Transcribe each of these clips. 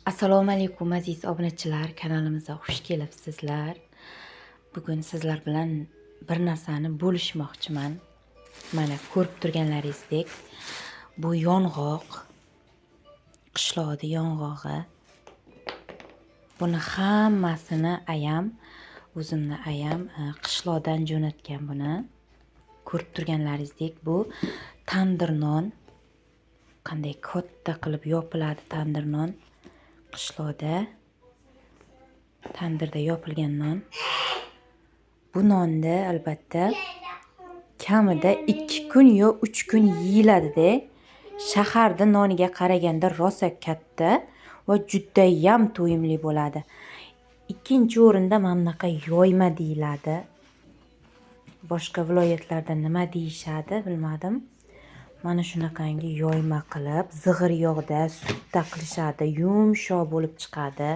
Assalomu alaykum aziz obunachilar, kanalimizga xush kelibsizlar. Bugun sizlar bilan bir narsani bo'lishmoqchiman. Mana ko'rib turganlaringizdek, bu yong'oq, qishloqda yong'og'i. Buni hammasini o'zimni ayam qishloqdan jo'natgan buni. Ko'rib turganlaringizdek, bu tandir non. Qanday katta qilib yopiladi tandir non. Qishloqda tandirda yopilgan non. Bu nonni albatta kamida 2 kun yo 3 kun yeyiladi-da. Shaharda noniga qaraganda rosa katta va juda ham to'yimli bo'ladi. Ikkinchi o'rinda mamlaqa yoyma deyiladi. Boshqa viloyatlarda nima deyishadi bilmadim. Mana shunaqangi yoyma qilib, zig'ir yog'da, sutda qilishadi, yumshoq bo'lib chiqadi.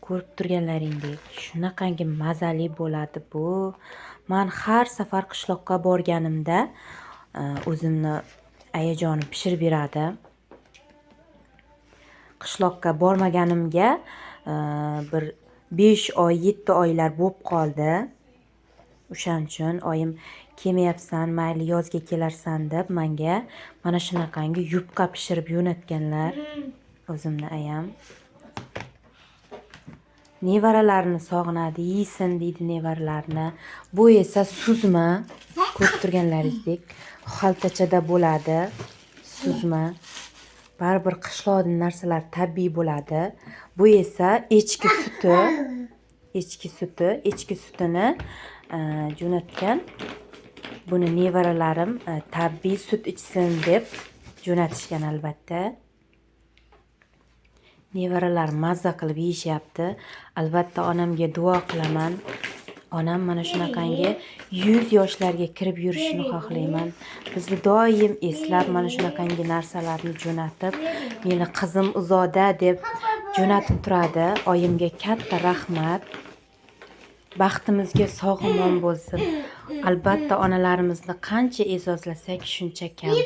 Ko'rib turganlaringdek, shunaqangi mazali bo'ladi bu. Men har safar qishloqqa borganimda o'zimni ayajonim pishirib beradi. Qishloqqa bormaganimga bir 5 oy, 7 oylar bo'lib qoldi. O'shaning uchun oyim kelmayapsan, mayli yozga kelarsan deb menga mana shunaqangi yupqa pishirib jo'natganlar. O'zimni ayam. Nevaralarni sog'inadi, yeysin deydi nevaralarni. Bu esa suzma. Ko'rib turganlaringizdek, xaltachada bo'ladi. Suzma. Baribir qishloqning narsalar tabiiy bo'ladi. Bu esa echki suti. Echki sutini jo'natgan. Buni nevaralarim tabiiy sut ichsin deb jo'natishgan albatta. Nevaralar mazza qilib yeyishyapti. Albatta onamga duo qilaman. Onam mana shunaqangi 100 yoshlarga kirib yurishini xohlayman. Bizni doim eslab mana shunaqangi narsalarni jo'natib, meni qizim uzoqda deb jo'natib turadi. Oyimga katta rahmat. Baxtimizga sog'-omon bo'lsin. Albatta onalarimizni qancha e'zozlasak shuncha kam.